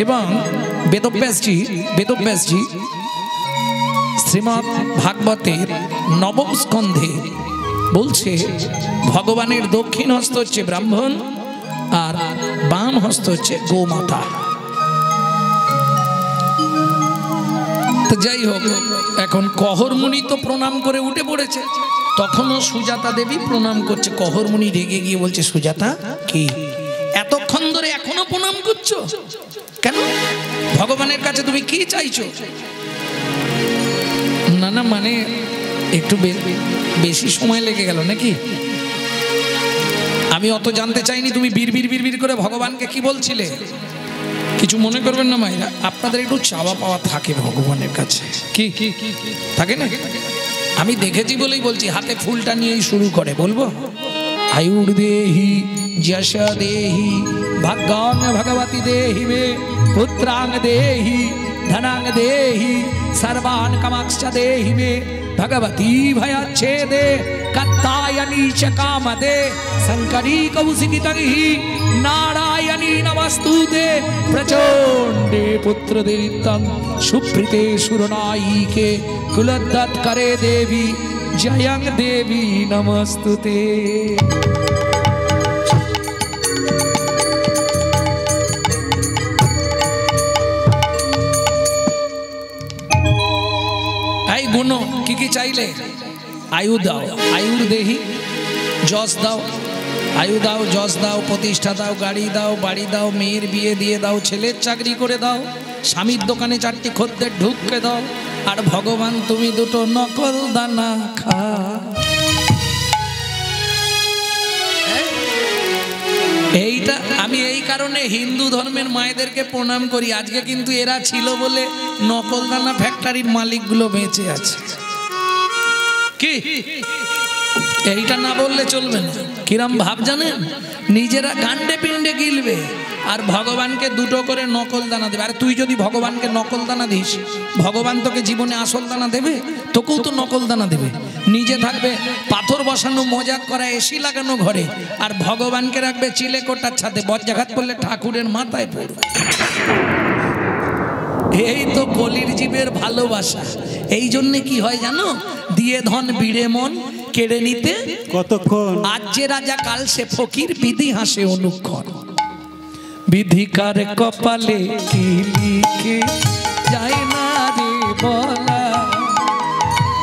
এবং বেদব্যাসজি শ্রীমদ্ ভাগবতের 9ম স্কন্ধে বলছে ভগবানের দক্ষিণ হস্ত হচ্ছে ব্রাহ্মণ আর বাম হস্ত হচ্ছে গোমাতা। তো যাই হোক, এখন কহর মুনি তো প্রণাম করে উঠে পড়েছে, তখনও সুজাতা দেবী প্রণাম করছে। কহর মুনি রেগে গিয়ে বলছে, সুজাতা কি এতক্ষণ ধরে এখনো প্রণাম করছো কেন? ভগবানের কাছে তুমি কি চাইছো? না না, মানে একটু বেশি সময় লেগে গেল নাকি? আমি অত জানতে চাইনি তুমি বিড় করে ভগবানকে কি বলছিলে। কিছু মনে করবেন না মায়েরা, আপনাদের একটু চাওয়া পাওয়া থাকে ভগবানের কাছে, কি থাকে না? আমি দেখেছি বলেই বলছি, হাতে ফুলটা নিয়েই শুরু করে। বলবো আয়ুর দেহি যশ দেহি ভাগ্যাং ভগবতী দেহি মে পুত্রাং দেহি ধনাং দেহি सर्वान् कामांश्च देहि मे भगवती भयच्छेदे कत्तायनी च कामदे शंकरी कौशिकितंहि नारायणी नमस्तुते प्रचंडे पुत्रदीप्तं सुप्रीते सुरनायिके कुलदत्करे देवी जयं देवी नमस्तुते। গুণ কি কি চাইলে? আয়ু দাও, আয়ুর দেহি, যশ দাও, আয়ু দাও, যশ দাও, প্রতিষ্ঠা দাও, গাড়ি দাও, বাড়ি দাও, মেয়ের বিয়ে দিয়ে দাও, ছেলের চাকরি করে দাও, স্বামীর দোকানে 4টি খদ্দের ঢুককে দাও, আর ভগবান তুমি 2টো নকল দানা খা। এইটা আমি এই কারণে হিন্দু ধর্মের মায়েদেরকে প্রণাম করি। আজকে কিন্তু এরা ছিল বলে নকল দানা ফ্যাক্টরির মালিকগুলো বেঁচে আছে। কি এইটা না বললে চলবে না। কিরম ভাব জানেন? নিজেরা গান্ডে পিণ্ডে গিলবে আর ভগবানকে 2টো করে নকল দানা দেবে। আরে তুই যদি ভগবানকে নকল দানা দিস, ভগবান তোকে জীবনে আসল দানা দেবে? তোকেও তো নকল দানা দেবে। নিজে থাকবে পাথর বসানো, মজাক করা, এসি লাগানো ঘরে, আর ভগবানকে রাখবে চিলেকোটার ছাদে, বজ্রাঘাত করলে ঠাকুরের মাথায় পড়বে। এই তো কলির জীবের ভালোবাসা। এই জন্য কি হয় জানো? দিয়ে ধন বিড়ে মন কেড়ে নিতে কতক্ষণ। আজ যে রাজা কাল সে ফকির, বিধি হাসে অনুক্ষণ। বিধিকার কপালে কি লিখে যায় না রে বলা,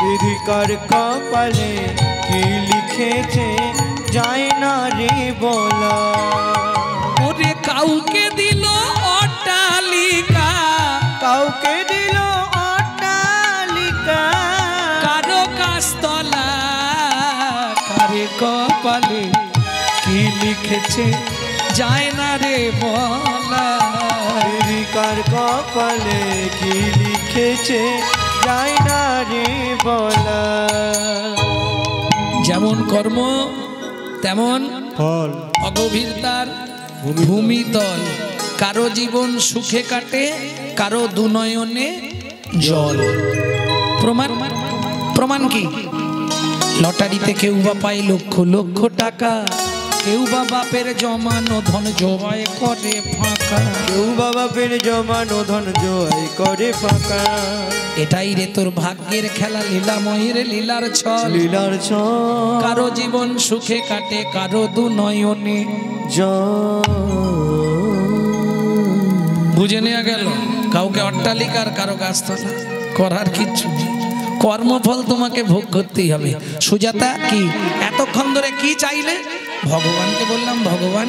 বিধিকার কপালে কি লিখেছে যায় না রে বলা। ওরে কাউকে দিল কপালে কি লিখেছে যায় না রে বলা। কার কপালে কি লিখেছে যায় না রে বলা। যেমন কর্ম তেমন ফল অগভীর তার ভূমিতল। কারো জীবন সুখে কাটে, কারো দুনয়নে জল। প্রমাণ প্রমাণ কি? লটারিতে কেউ বা পায় লক্ষ লক্ষ টাকা, কেউ বা বাপের জমানো ধন জয় করে ফাঁকা। কেউ বাবা পের জমানো ধন জয় করে ফাঁকা। এটাই রে তোর ভাগ্যের খেলা, লীলাময়ের লীলার ছল। লীলার ছল। কারো জীবন সুখে কাটে, কারো দুনয়নে বুঝে নেওয়া গেল। কাউকে অট্টালিকার, কারো গাছতলা, করার কিচ্ছু নেই। কর্মফল তোমাকে ভোগ করতেই হবে। সুজাতা কি এতক্ষণ ধরে কি চাইলে? ভগবানকে বললাম, ভগবান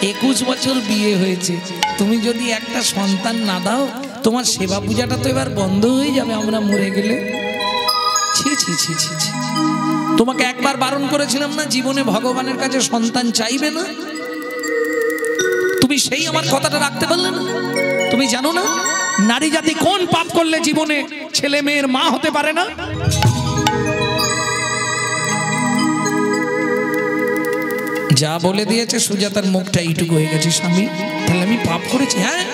21 বছর বিয়ে হয়েছে, তুমি যদি একটা সন্তান না দাও, তোমার সেবা পূজাটা তো এবার বন্ধ হয়ে যাবে আমরা মরে গেলে। ছি ছি ছি ছি ছি। তোমাকে একবার বারণ করেছিলাম না জীবনে ভগবানের কাছে সন্তান চাইবে না? তুমি সেই আমার কথাটা রাখতে পারলে না? তুমি জানো না নারী জাতি কোন পাপ করলে জীবনে ছেলে মেয়ের মা হতে পারে না? যা বলে দিয়েছে সুজাতার মুখটা এইটুকু হয়ে গেছে, স্বামী তাহলে আমি পাপ করেছি? হ্যাঁ,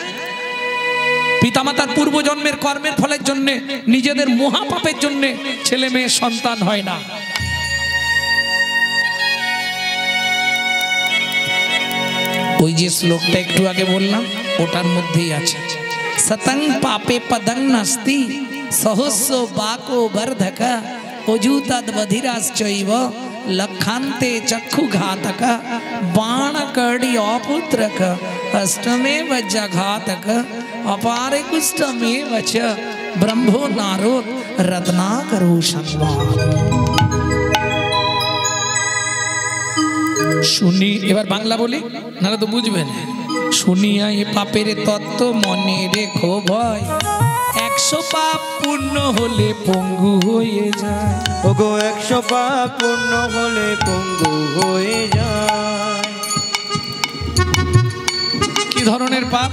পিতামাতার পূর্বজন্মের কর্মের ফলের জন্য, নিজেদের মহাপাপের জন্য ছেলে মেয়ের সন্তান হয় না। ওই যে শ্লোকটা একটু আগে বললাম ওটার মধ্যেই আছে, সতং পাপে পদং নাস্তি সহস্র বাকো বর্ধকা অজুতদ বধিরাশ্চৈব লক্ষান্তে চক্ষু ঘাতক বাণ কর্ডি অপুত্রক অষ্টমে বজ্রঘাতক अपारे कुष्ठमेव च ब्रह्मो नारो रत्नाकरो संवाद। শুনি এবার বাংলা বলি, নাহলে তো বুঝবেন। শুনিয়া এ পাপের তত্ত্ব মনে রেখো ভয়, 100 পাপ পূর্ণ হলে পঙ্গু হয়ে যায়। ওগো 100 পাপ পূর্ণ হলে পঙ্গু হয়ে যায়। কি ধরনের পাপ?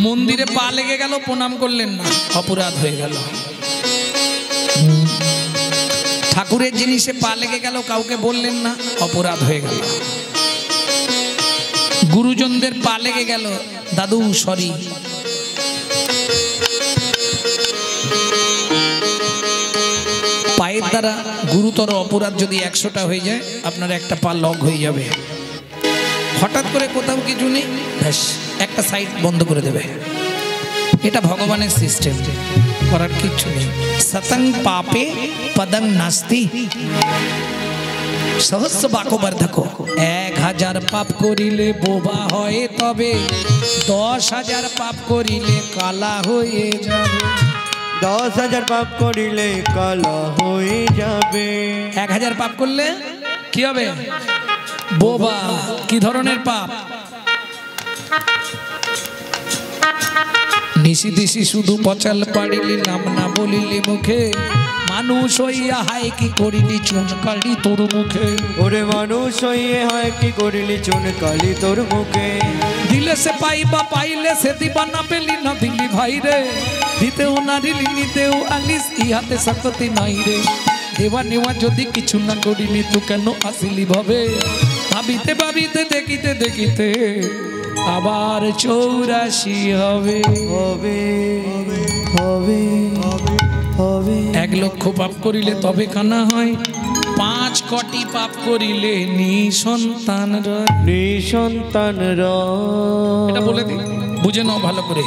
মন্দিরে পা লেগে গেল, প্রণাম করলেন না, অপরাধ হয়ে গেল। ঠাকুরের জিনিসে পা লেগে গেল, কাউকে বললেন না, অপরাধ হয়ে গেল। গুরুজনদের পা লেগে গেল, দাদু সরি। পায়ের দ্বারা গুরুতর অপরাধ যদি 100টা হয়ে যায়, আপনার একটা পা লগ হয়ে যাবে। হঠাৎ করে কোথাও কিছু নেই, ব্যাস একটা সাইড বন্ধ করে দেবে। এটা ভগবানের সিস্টেম, করার কিচ্ছু নেই। সতং পাপে পদং নাস্তি সহস্র বাকো বর্ধক। 1000 পাপ করিলে বোবা হয় তবে, 10,000 পাপ করিলে কালা হয়ে যাবে। 10,000 পাপ করিলে কালা হয়ে যাবে। 1000 পাপ করলে কি হবে? বোবা। কি ধরনের পাপ? নিশি দিশি শুধু পচাল পাড়িলি, নাম না বলিলি মুখে, মানুষ হইয়া হাই কি করিলি চুনকালি তোর মুখে। ওরে মানুষ হইয়ে হয় কি করিলি চুনকালি তোর মুখে। দিলে সে পাইবা, পাইলে সে দিবা, না পেলি না দিলি ভাই রে। দিতেও নারিলি নিতেও আলিস, ইহাতে শক্তি নাই রে। দেওয়া নেওয়া যদি কিছু না করিলি, তো কেন আসিলি ভাবে? ভাবিতে ভাবিতে দেখিতে দেখিতে আবার 84 হবে। হবে হবে হবে। 1 লক্ষ পাপ করিলে তবে কানা হয়, 5 কোটি পাপ করিলে নিঃসন্তান রয়। নিঃসন্তান এটা বলে দিই, বুঝে নাও ভালো করে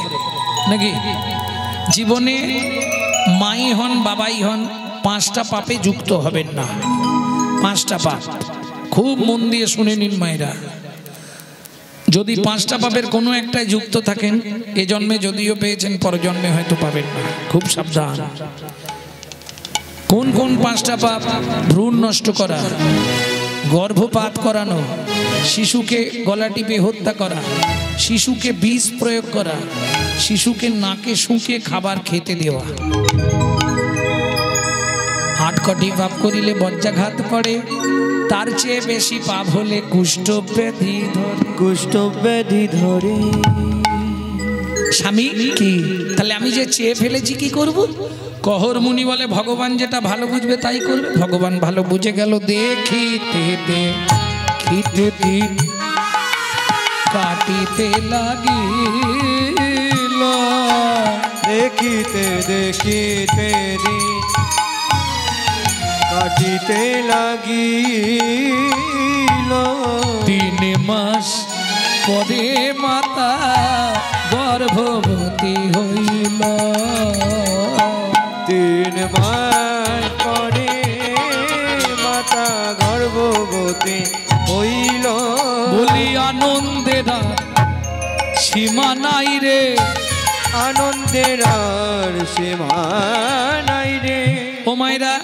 নাকি। জীবনে মাই হন বাবাই হন, 5টা পাপে যুক্ত হবেন না। 5টা পাপ খুব মন দিয়ে শুনে নিন মায়েরা। যদি 5টা পাপের কোনো একটাই যুক্ত থাকেন, এ জন্মে যদিও পেয়েছেন, পরজন্মে হয়তো পাবেন না। খুব সাবধান। কোন কোন 5টা পাপ? ভ্রূণ নষ্ট করা, গর্ভপাত করানো, শিশুকে গলা টিপে হত্যা করা, শিশুকে বিষ প্রয়োগ করা, শিশুকে নাকে শুঁকে খাবার খেতে দেওয়া। 8 কোটি পাপ করিলে বজ্রাঘাত পড়ে, তার চেয়ে বেশি পাপ হলে কুষ্ঠ ব্যাধি ধরে। কুষ্ঠ ব্যাধি ধরে। স্বামী কি তাহলে আমি যে চেয়ে ফেলেছি কি করব? কহর মুনি বলে ভগবান যেটা ভালো বুঝবে তাই করবে। ভগবান ভালো বুঝে গেল, দেখিতে দেখিতে দিন কাটিতে লাগিল, দেখিতে দেখিতে দিন কাটিতে লাগিল। 3 মাস পরে মাতা গর্ভবতী হইল। 3 মাস পরে মাতা গর্ভবতী হইল। বলি আনন্দের সীমা নাই রে, আনন্দের আর সীমা নাই রে। ও মায়েরা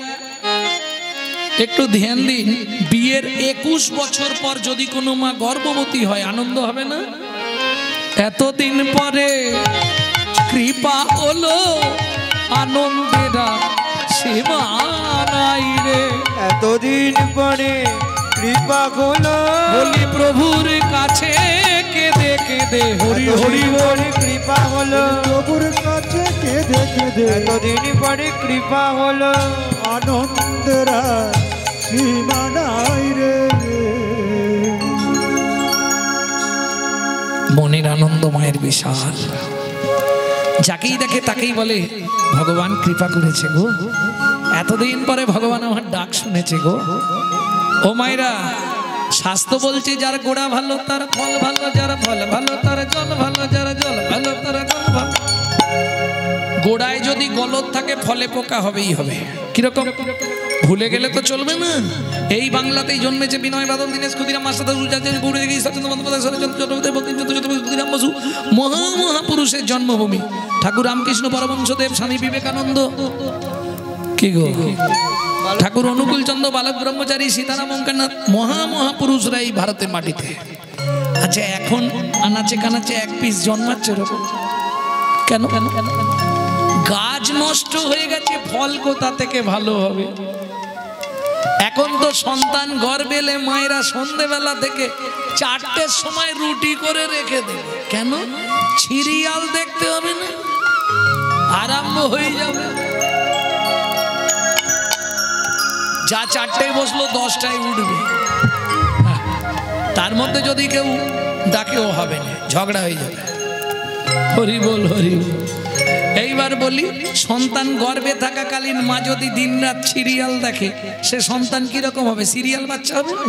একটু ধ্যান দিন, বিয়ের 21 বছর পর যদি কোনো মা গর্ভবতী হয় আনন্দ হবে না? এতদিন পরে কৃপা হলো, আনন্দের সীমা নাই রে। এতদিন পরে কৃপা হলো, বলি প্রভুর কাছে কেঁদে কেঁদে হরি হরি বল। কৃপা হলো প্রভুর কাছে কেঁদে কেঁদে, এতদিন পরে কৃপা হলো। আনন্দের আর সীমা নাই রে। মনের আনন্দ মায়ের বিশাল, যাকেই দেখে তাকেই বলে ভগবান কৃপা করেছে গো, এতদিন পরে ভগবান আমার ডাক শুনেছে গো। ও মায়েরা শাস্ত্র বলছে যার গোড়া ভালো তার ফল ভালো, যার ফল ভালো তার জল ভালো, যার জল ভালো তার জল ভালো। গোড়ায় যদি গলদ থাকে ফলে পোকা হবেই হবে। কিরকম ভুলে গেলে তো চলবে না। এই বাংলাতেই জন্মেছে বিনয় বাদল, দীনেশ ক্ষুদিরাম, মাস্টার বসু, মহামহাপুরুষের জন্মভূমি। ঠাকুর রামকৃষ্ণ পরমহংসদেব, স্বামী বিবেকানন্দ, কি গো ঠাকুর অনুকূল চন্দ্র বালক ব্রহ্মচারী, সীতারাম অঙ্কনাথ, মহামহাপুরুষরা এই ভারতের মাটিতে। আচ্ছা এখন আনাচে কানাচে 1 পিস জন্মাচ্ছে এরকম কেন? গাছ নষ্ট হয়ে গেছে, ফল কোথা থেকে ভালো হবে? এখন তো সন্তান গর্ভে এলে মায়েরা সন্ধ্যেবেলা থেকে 4টের সময় রুটি করে রেখে দেবে। কেন? সিরিয়াল দেখতে হবে না, আরম্ভ হয়ে যাবে। যা 4টায় বসলো 10টায় উঠবে, তার মধ্যে যদি কেউ ডাকেও হবে না, ঝগড়া হয়ে যাবে। হরি বল হরি বল। এইবার বলি, সন্তান গর্ভে থাকাকালীন মা যদি দিনরাত সিরিয়াল দেখে, সে সন্তান কিরকম হবে? সিরিয়াল বাচ্চা হবে না?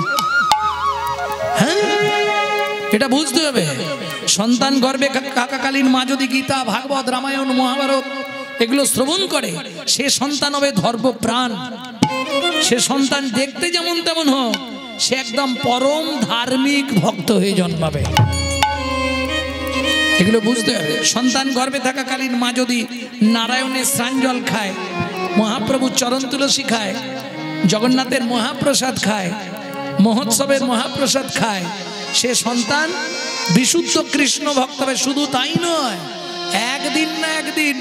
হ্যাঁ, এটা বুঝতে হবে। সন্তান গর্ভে থাকাকালীন মা যদি গীতা, ভাগবত, রামায়ণ, মহাভারত এগুলো শ্রবণ করে, সে সন্তান হবে ধর্মপ্রাণ। সে সন্তান দেখতে যেমন তেমন হোক, সে একদম পরম ধার্মিক ভক্ত হয়ে জন্মাবে। এগুলো বুঝতে হবে। সন্তান গর্ভে থাকাকালীন মা যদি নারায়ণের স্নান জল খায়, মহাপ্রভুর চরণ তুলসী খায়, জগন্নাথের মহাপ্রসাদ খায়, মহোৎসবের মহাপ্রসাদ খায়, সে সন্তান বিশুদ্ধ কৃষ্ণ ভক্ত হবে। শুধু তাই নয়, একদিন না একদিন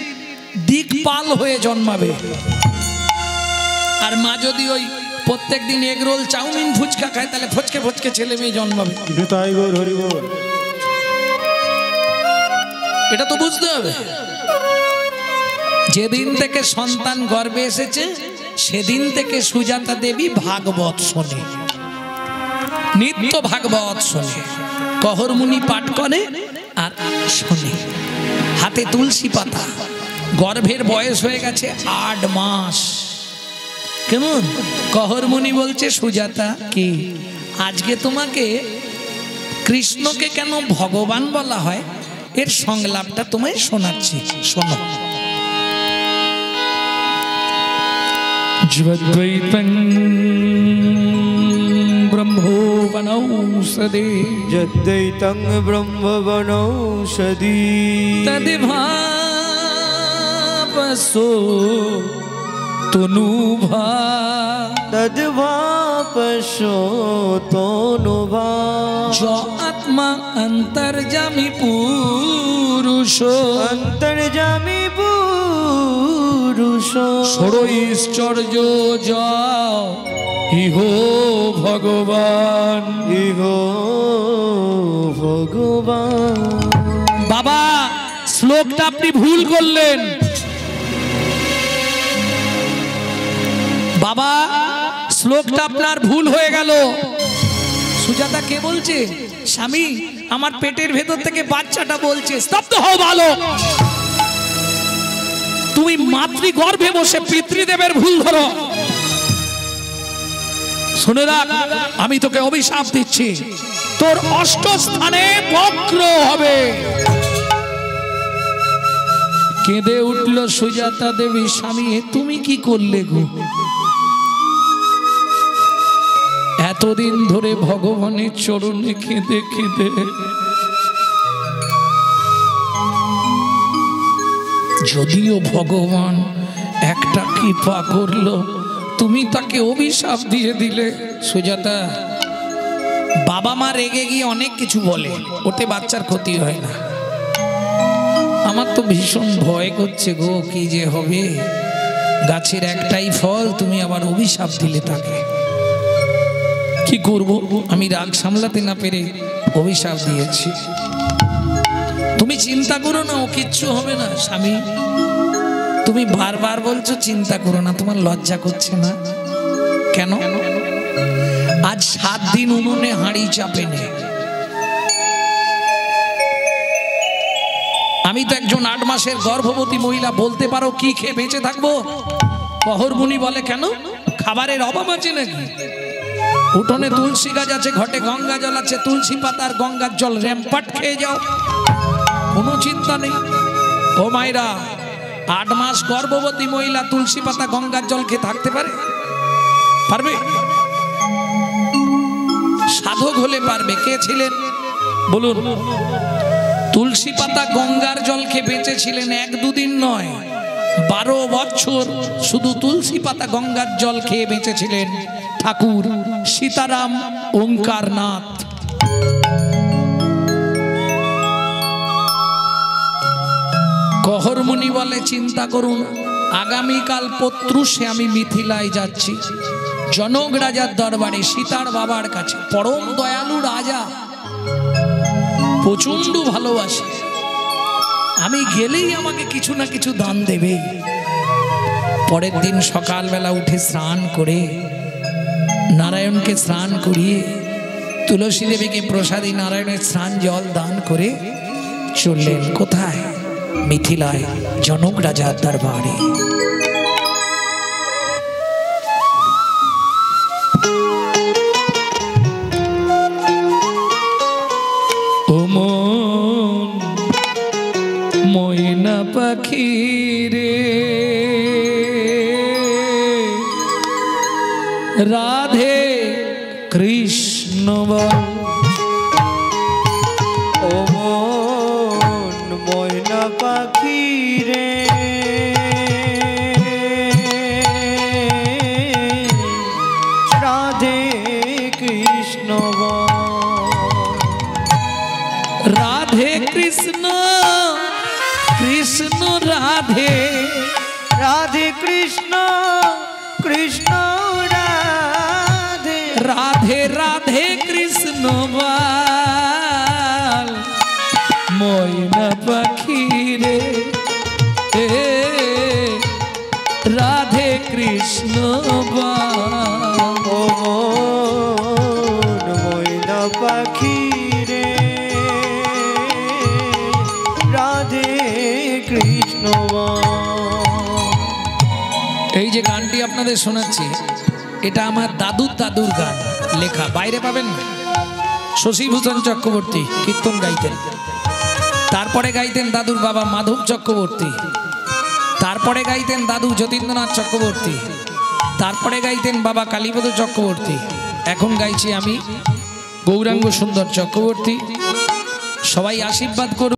দিকপাল হয়ে জন্মাবে। আর মা যদি ওই প্রত্যেক দিন এগ রোল, চাউমিন, ফুচকা খায়, তাহলে ফচকে ফচকে ছেলে মেয়ে জন্মাবে। তাই গৌর হরি বল। এটা তো বুঝতে হবে। যেদিন থেকে সন্তান গর্ভে এসেছে সেদিন থেকে সুজাতা দেবী ভাগবত শোনে, নিত্য ভাগবত শোনে, কহর মুনি পাঠ করে আর শোনে। হাতে তুলসী পাতা, গর্ভের বয়স হয়ে গেছে 8 মাস। কেমন? কহর মুনি বলছে, সুজাতা কি আজকে তোমাকে কৃষ্ণকে কেন ভগবান বলা হয় এর সংলাপটা তোমায় শোনাচ্ছি, শোনো। যদ্বৈতং ব্রহ্মবনৌষধি, যদ্বৈতং ব্রহ্মবনৌষধি, তদ্ভাবসো তনুভা, তদ্ভাবসো তনুভা, য আত্মা অন্তর্যামী পুরুষ, অন্তর্যামী পুরুষ, পুরুষ ষড়ৈশ্বর্য যাও ইহ ভগবান। ইহ ভগবান। বাবা শ্লোকটা আপনি ভুল করলেন। বাবা শ্লোকটা আপনার ভুল হয়ে গেল। সুজাতা কে বলছে? স্বামী আমার পেটের ভেতর থেকে বাচ্চাটা বলছে। স্তব্ধ হও ভালো। তুমি মাতৃগর্ভে বসে পিতৃদেবের ভুল ধরো। শুনে রাখ, আমি তোকে অভিশাপ দিচ্ছি, তোর অষ্ট স্থানে বক্র হবে। কেঁদে উঠল সুজাতা দেবী, স্বামী তুমি কি করলে গো? এতদিন ধরে ভগবানের চরণে কেঁদে কেঁদে যদিও ভগবান একটা কৃপা করলো, তুমি তাকে অভিশাপ দিয়ে দিলে। সুজাতা, বাবা মা রেগে গিয়ে অনেক কিছু বলে, ওতে বাচ্চার ক্ষতি হয় না। আমার তো ভীষণ ভয় করছে গো, কি যে হবে। গাছের একটাই ফল, তুমি আবার অভিশাপ দিলে তাকে। কি করব? আমি রাগ সামলাতে না পেরে অভিশাপ দিয়েছি। তুমি চিন্তা করো না, ও কিচ্ছু হবে না। স্বামী তুমি বারবার বলছো চিন্তা করো না, তোমার লজ্জা করছে না কেন? আজ 7 দিন উনুনে হাঁড়ি চাপে নে। আমি তো একজন 8 মাসের গর্ভবতী মহিলা, বলতে পারো কি খেয়ে বেঁচে থাকবো? কহর মুনি বলে কেন? খাবারের অভাব আছে নাকি? উঠোনে তুলসী গাছ আছে, ঘটে গঙ্গা জল আছে, তুলসী পাতার গঙ্গার জল র্যাম্পাট খেয়ে যাও, কোনো চিন্তা নেই। ও মায়েরা, 8 মাস গর্ভবতী মহিলা তুলসী পাতা গঙ্গার জল খেয়ে থাকতে পারে? পারবে? সাধক হলে পারবে। কে ছিলেন বলুন? তুলসী পাতা গঙ্গার জল খেয়ে বেঁচেছিলেন 1-2 দিন নয়, 12 বছর শুধু তুলসী পাতা গঙ্গার জল খেয়ে বেঁচেছিলেন ঠাকুর সীতারাম ওঙ্কারনাথ। কহর মুনি বলে চিন্তা করুন, আগামীকাল প্রত্যুষে আমি মিথিলায় যাচ্ছি, জনক রাজার দরবারে, সীতার বাবার কাছে। পরম দয়ালু রাজা, প্রচন্ড ভালোবাসে। আমি গেলেই আমাকে কিছু না কিছু দান দেবে। পরের দিন সকালবেলা উঠে স্নান করে, নারায়ণকে স্নান করিয়ে, তুলসী দেবীকে প্রসাদী নারায়ণের স্নান জল দান করে চললেন কোথায়? মিথিলায়, জনক রাজার দরবারে। ও মন ময়না পাখি রে, রাধে কৃষ্ণ বল। ও মন ময়না পাখি রে, রাধে কৃষ্ণ বল। রাধে কৃষ্ণ কৃষ্ণ রাধে, রাধে কৃষ্ণ কৃষ্ণ রাধে, রাধে রাধে কৃষ্ণ বল। ময়না পাখি রে, রাধে কৃষ্ণ বল। ও মন ময়না পাখি রে, রাধে কৃষ্ণ বল। এই যে গানটি আপনাদের শোনাচ্ছি, এটা আমার দাদুর গান, লেখা, বাইরে পাবেন না। শশীভূষণ চক্রবর্তী কীর্তন গাইতেন, তারপরে গাইতেন দাদুর বাবা মাধব চক্রবর্তী, তারপরে গাইতেন দাদু যতীন্দ্রনাথ চক্রবর্তী, তারপরে গাইতেন বাবা কালীপদ চক্রবর্তী, এখন গাইছি আমি গৌরাঙ্গ সুন্দর চক্রবর্তী। সবাই আশীর্বাদ করুন।